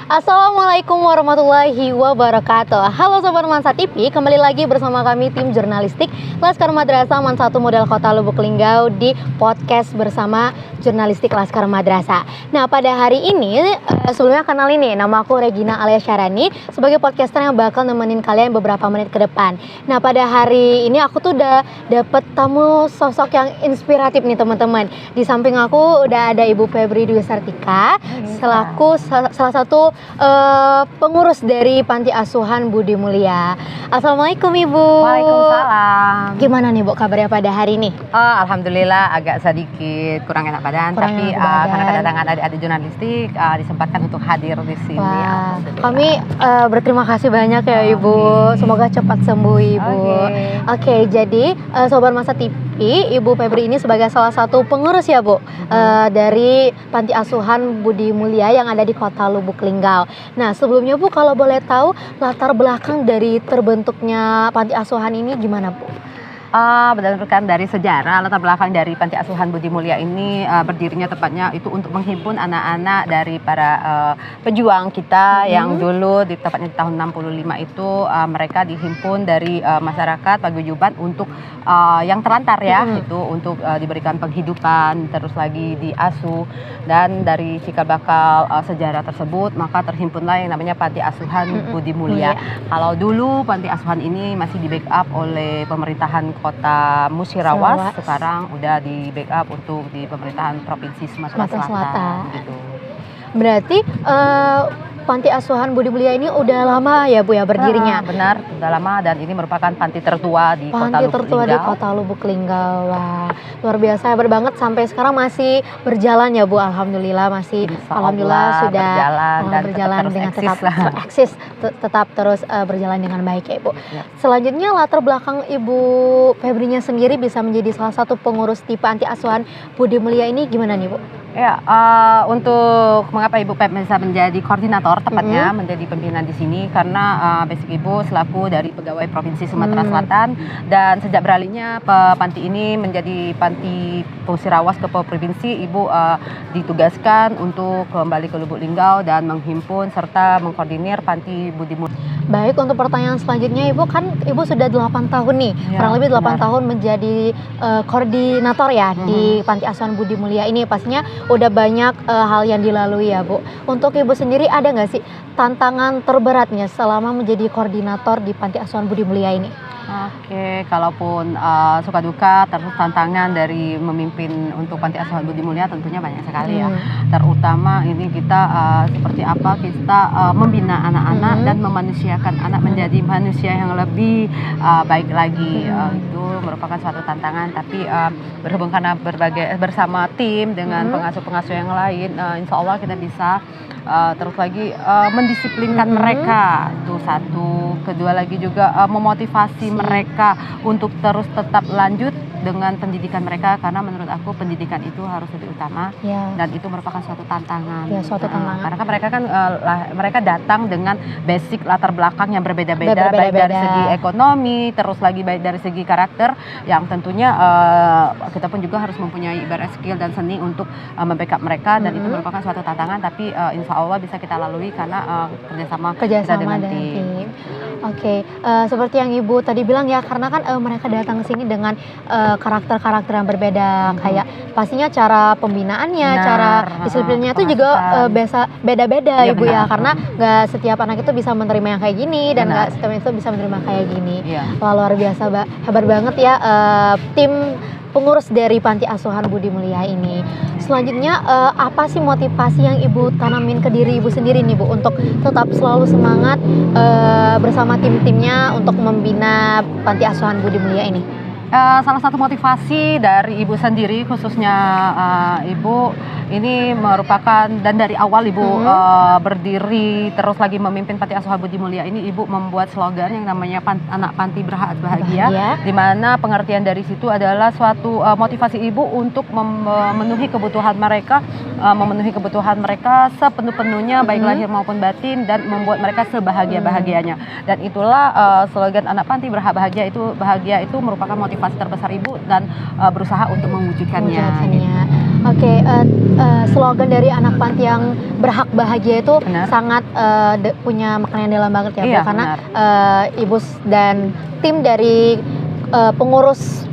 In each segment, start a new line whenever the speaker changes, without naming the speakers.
Assalamualaikum warahmatullahi wabarakatuh. Halo Sobat Mansa TV, kembali lagi bersama kami tim jurnalistik Laskar Madrasah Man 1 Model Kota Lubuk Linggau di podcast bersama jurnalistik Laskar Madrasah. Nah, pada hari ini sebelumnya kenal ini, nama aku Regina alias Syarani sebagai podcaster yang bakal nemenin kalian beberapa menit ke depan. Nah, pada hari ini aku tuh udah dapet tamu sosok yang inspiratif nih teman-teman. Di samping aku udah ada Ibu Febri Dwi Sartika selaku salah satu pengurus dari Panti Asuhan Budi Mulia. Assalamualaikum Ibu.
Waalaikumsalam.
Gimana nih Bu kabarnya pada hari ini?
Alhamdulillah agak sedikit kurang enak badan, tapi karena kedatangan adik-adik jurnalistik disempatkan untuk hadir di sini.
Wah, kami berterima kasih banyak ya Ibu. Semoga cepat sembuh Ibu. Oke, jadi Sobat Masa TV, Ibu Febri ini sebagai salah satu pengurus ya Bu dari Panti Asuhan Budi Mulia yang ada di Kota Lubuk Linggau. Nah, sebelumnya Bu kalau boleh tahu latar belakang dari terbentuknya Panti Asuhan ini gimana Bu?
Berdasarkan dari sejarah, latar belakang dari Panti Asuhan Budi Mulia ini berdirinya tepatnya itu untuk menghimpun anak-anak dari para pejuang kita yang dulu tepatnya di tahun 65 itu mereka dihimpun dari masyarakat paguyuban untuk yang terlantar ya, itu untuk diberikan penghidupan, terus lagi diasuh, dan dari cikal bakal sejarah tersebut maka terhimpunlah yang namanya Panti Asuhan Budi Mulia. Kalau dulu Panti Asuhan ini masih di backup oleh pemerintahan Kota Musirawas, sekarang udah di backup untuk di pemerintahan Provinsi Sumatera Selatan. Gitu.
Berarti Panti Asuhan Budi Mulia ini udah lama ya Bu ya berdirinya?
Benar, udah lama, dan ini merupakan panti tertua di
Kota Lubuk Linggau. Wah, luar biasa, hebat banget, sampai sekarang masih berjalan ya Bu. Alhamdulillah masih, alhamdulillah sudah berjalan dengan tetap eksis, tetap terus berjalan dengan baik ya Ibu. Ya. Selanjutnya latar belakang Ibu Febrinya sendiri bisa menjadi salah satu pengurus di Panti Asuhan Budi Mulia ini gimana nih Bu?
Ya, untuk mengapa Ibu Pep bisa menjadi koordinator tepatnya menjadi pimpinan di sini karena basic Ibu selaku dari pegawai Provinsi Sumatera Selatan, dan sejak beralihnya panti ini menjadi Panti Musirawas ke provinsi, Ibu ditugaskan untuk kembali ke Lubuk Linggau dan menghimpun serta mengkoordinir Panti Budi Mulia.
Baik, untuk pertanyaan selanjutnya Ibu, kan Ibu sudah 8 tahun nih, kurang lebih 8 tahun menjadi koordinator ya di Panti Asuhan Budi Mulia ini. Pastinya udah banyak hal yang dilalui ya Bu. Untuk Ibu sendiri ada nggak sih tantangan terberatnya selama menjadi koordinator di Panti Asuhan Budi Mulia ini?
Oke, kalaupun suka duka terus tantangan dari memimpin untuk Panti Asuhan Budi Mulia tentunya banyak sekali ya. Terutama ini kita seperti apa kita membina anak-anak dan memanusiakan anak menjadi manusia yang lebih baik lagi. Itu merupakan suatu tantangan, tapi berhubung karena bersama tim dengan pengasuh-pengasuh yang lain, insya Allah kita bisa terus lagi mendisiplinkan mereka, itu satu. Kedua lagi juga memotivasi mereka untuk terus tetap lanjut dengan pendidikan mereka, karena menurut aku pendidikan itu harus lebih utama dan itu merupakan suatu tantangan. Karena kan mereka datang dengan basic latar belakang yang berbeda-beda, baik dari segi ekonomi, terus lagi baik dari segi karakter, yang tentunya kita pun juga harus mempunyai ibarat skill dan seni untuk membackup mereka, dan itu merupakan suatu tantangan, tapi insya Allah bisa kita lalui karena kerjasama kita dengan tim.
Oke, seperti yang Ibu tadi bilang ya, karena kan mereka datang ke sini dengan karakter-karakter yang berbeda, kayak pastinya cara pembinaannya, cara disiplinnya itu juga beda-beda Ibu ya, karena nggak setiap anak itu bisa menerima yang kayak gini dan nggak setiap itu bisa menerima kayak gini. Wah, luar biasa, hebat banget ya tim pengurus dari Panti Asuhan Budi Mulia ini. Selanjutnya apa sih motivasi yang Ibu tanamin ke diri Ibu sendiri nih Bu untuk tetap selalu semangat bersama tim-timnya untuk membina Panti Asuhan Budi Mulia ini?
Salah satu motivasi dari Ibu sendiri, khususnya Ibu ini merupakan, dan dari awal Ibu berdiri terus lagi memimpin Panti Asuhan Budi Mulia ini, Ibu membuat slogan yang namanya anak panti bahagia, di mana pengertian dari situ adalah suatu motivasi Ibu untuk memenuhi kebutuhan mereka sepenuh-penuhnya, baik lahir maupun batin, dan membuat mereka sebahagia-bahagianya. Dan itulah slogan anak panti bahagia itu merupakan motivasi motivasi terbesar ibu dan berusaha untuk mewujudkannya.
Oke, slogan dari anak panti yang berhak bahagia itu
Benar.
sangat punya makna yang dalam banget ya, Bu,
Iya,
karena ibu dan tim dari pengurus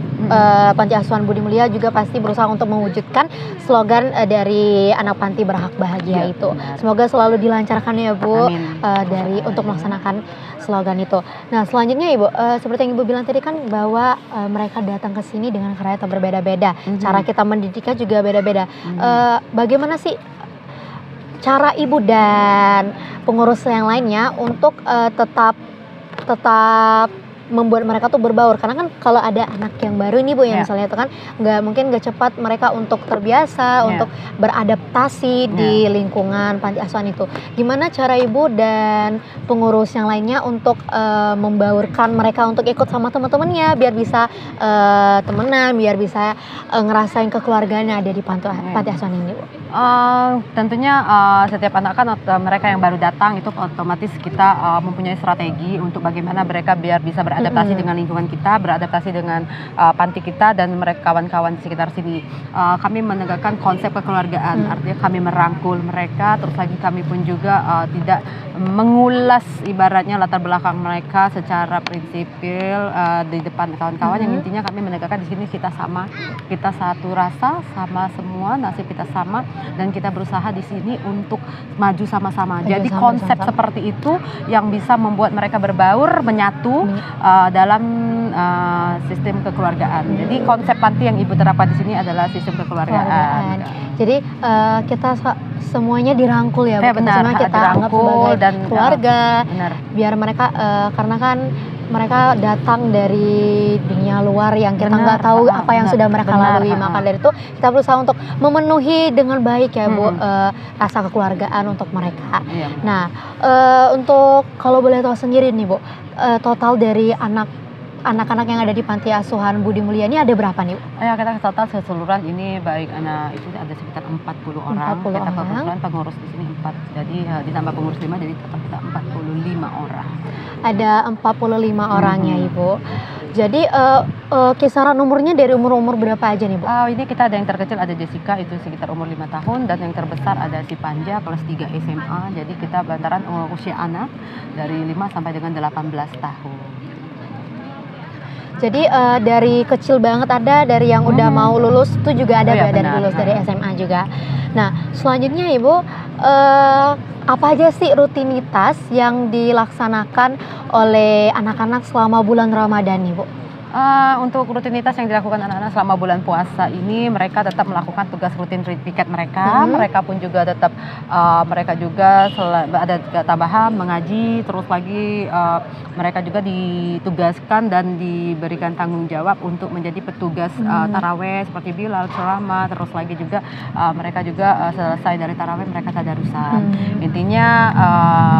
Panti Asuhan Budi Mulia juga pasti berusaha untuk mewujudkan slogan dari anak panti berhak bahagia itu.
Benar.
Semoga selalu dilancarkan ya, Bu,
Amin.
untuk melaksanakan slogan itu. Nah, selanjutnya Ibu, seperti yang Ibu bilang tadi kan bahwa mereka datang ke sini dengan kereta berbeda-beda. Cara kita mendidiknya juga beda-beda. Bagaimana sih cara Ibu dan pengurus yang lainnya untuk tetap membuat mereka tuh berbaur, karena kan kalau ada anak yang baru nih Bu ya, misalnya itu kan nggak cepat mereka untuk terbiasa untuk beradaptasi di lingkungan panti asuhan itu. Gimana cara Ibu dan pengurus yang lainnya untuk membaurkan mereka untuk ikut sama teman-temannya biar bisa temenan, biar bisa ngerasain kekeluargaan yang ada di panti asuhan ini, Bu?
Tentunya setiap anak kan mereka yang baru datang itu otomatis kita mempunyai strategi untuk bagaimana mereka biar bisa beradaptasi dengan lingkungan kita, beradaptasi dengan panti kita dan mereka kawan-kawan di sekitar sini. Kami menegakkan konsep kekeluargaan, artinya kami merangkul mereka, terus lagi kami pun juga tidak mengulas ibaratnya latar belakang mereka secara prinsipil di depan kawan-kawan. Yang intinya kami menegakkan di sini kita sama, kita satu rasa, sama semua, nasib kita sama, dan kita berusaha di sini untuk maju sama-sama. Jadi konsep seperti itu yang bisa membuat mereka berbaur, menyatu dalam sistem kekeluargaan. Jadi konsep panti yang Ibu terapkan di sini adalah sistem kekeluargaan.
Jadi kita semuanya dirangkul ya, Bu.
Benar,
kita anggap sebagai dan keluarga. Biar mereka karena kan mereka datang dari dunia luar yang kita nggak tahu apa yang sudah mereka lalui. Maka dari itu kita berusaha untuk memenuhi dengan baik ya, Bu, rasa kekeluargaan untuk mereka. Nah, untuk kalau boleh tahu sendiri nih, Bu, total dari anak-anak yang ada di Panti Asuhan Budi Mulia ini ada berapa nih, Bu?
Ya, kita total keseluruhan ini baik anak itu ada sekitar 40 orang. Kita kebetulan pengurus di sini 4. Jadi ditambah pengurus 5 jadi total kita 45 orang.
Ada 45 orangnya, Ibu. Jadi kisaran umurnya dari umur berapa aja nih, Bu?
Ini kita ada yang terkecil ada Jessica itu sekitar umur 5 tahun dan yang terbesar ada si Panja kelas 3 SMA. Jadi kita bantaran usia anak dari 5 sampai dengan 18 tahun.
Jadi dari kecil banget ada, dari yang udah mau lulus itu juga ada, dari lulus dari SMA juga. Nah, selanjutnya Ibu, apa aja sih rutinitas yang dilaksanakan oleh anak-anak selama bulan Ramadan nih, Bu?
Untuk rutinitas yang dilakukan anak-anak selama bulan puasa ini, mereka tetap melakukan tugas rutin piket mereka. Mereka pun juga tetap mereka juga ada tambahan mengaji, terus lagi mereka juga ditugaskan dan diberikan tanggung jawab untuk menjadi petugas taraweh seperti Bilal, ceramah, terus lagi juga mereka juga selesai dari taraweh mereka tadarusan. Intinya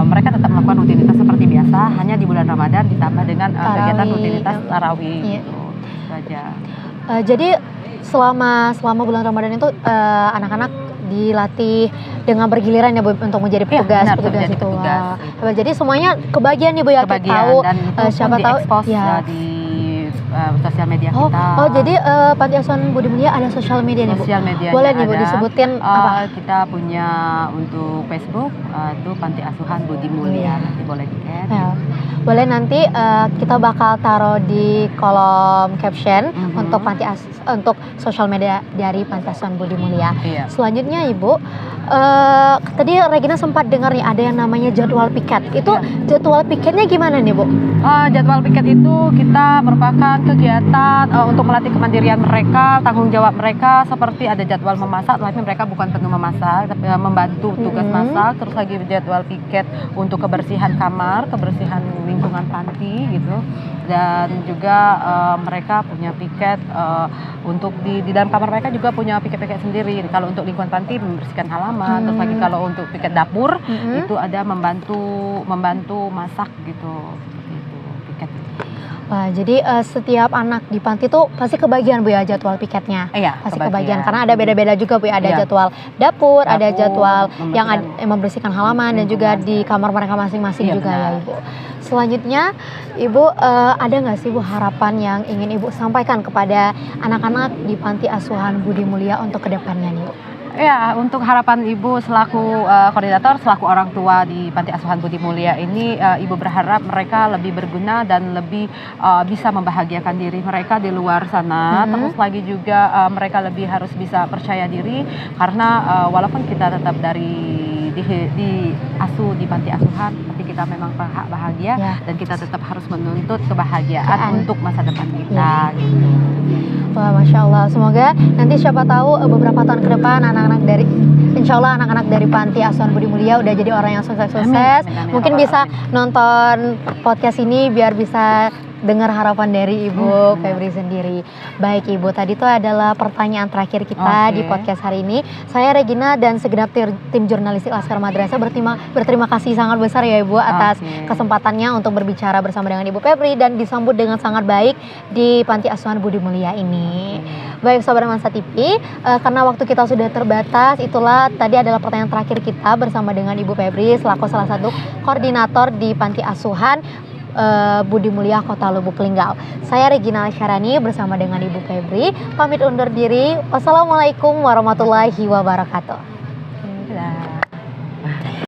mereka tetap melakukan rutinitas seperti biasa, hanya di bulan Ramadan ditambah dengan kegiatan rutinitas tarawih. Gitu saja.
Jadi selama bulan Ramadan itu anak-anak dilatih dengan bergiliran ya, Bu, untuk menjadi petugas, petugas itu. Jadi semuanya kebagian nih, Bu, ya, tahu
dan
siapa tahu
ya di sosial media kita.
Jadi Panti Asuhan Budi Mulia ada sosial media nih, Bu.
Sosial media.
Boleh nih, Bu, disebutin apa?
Kita punya untuk Facebook itu Panti Asuhan Budi Mulia. Nanti boleh di-add.
Boleh, nanti kita bakal taruh di kolom caption untuk untuk sosial media dari Panti Asuhan Budi Mulia. Selanjutnya, Ibu, tadi Regina sempat dengar nih ada yang namanya jadwal piket. Itu jadwal piketnya gimana nih, Bu?
Jadwal piket itu kita merupakan kegiatan untuk melatih kemandirian mereka, tanggung jawab mereka, seperti ada jadwal memasak, tapi mereka bukan penuh memasak, tapi membantu tugas masak, terus lagi jadwal piket untuk kebersihan kamar, kebersihan lingkungan panti gitu. Dan juga mereka punya piket untuk di dalam kamar mereka juga punya piket-piket sendiri. Kalau untuk lingkungan panti membersihkan halaman, terus lagi kalau untuk piket dapur itu ada membantu masak gitu. Seperti itu piket.
Wah, jadi setiap anak di panti tuh pasti kebagian, Bu, ya, jadwal piketnya. Pasti kebagian karena ada beda-beda juga, Bu, ya. Ada jadwal dapur, ada jadwal yang membersihkan halaman dan juga di kamar mereka masing-masing juga, ya, Ibu. selanjutnya Ibu ada nggak sih Bu harapan yang ingin Ibu sampaikan kepada anak-anak di Panti Asuhan Budi Mulia untuk kedepannya nih Bu?
Ya, untuk harapan Ibu selaku koordinator, selaku orang tua di Panti Asuhan Budi Mulia ini, Ibu berharap mereka lebih berguna dan lebih bisa membahagiakan diri mereka di luar sana. Terus lagi juga mereka lebih harus bisa percaya diri karena walaupun kita tetap di asuh di panti asuhan, tapi kita memang bahagia dan kita tetap harus menuntut kebahagiaan untuk masa depan kita. Gitu.
Wah, Masya Allah. Semoga nanti siapa tahu beberapa tahun ke depan insya Allah anak-anak dari Panti Asuhan Budi Mulia udah jadi orang yang sukses-sukses. Mungkin bisa nonton podcast ini biar bisa dengar harapan dari Ibu Febri sendiri. Baik Ibu, tadi itu adalah pertanyaan terakhir kita di podcast hari ini. Saya Regina dan segenap tim jurnalistik Laskar Madrasah berterima kasih sangat besar ya Ibu atas kesempatannya untuk berbicara bersama dengan Ibu Febri dan disambut dengan sangat baik di Panti Asuhan Budi Mulia ini. Baik Sobat Romansa TV, karena waktu kita sudah terbatas, itulah tadi adalah pertanyaan terakhir kita bersama dengan Ibu Febri selaku salah satu koordinator di Panti Asuhan Budi Mulia Kota Lubuk Linggau. Saya Regina Syarani bersama dengan Ibu Febri pamit undur diri. Wassalamualaikum warahmatullahi wabarakatuh.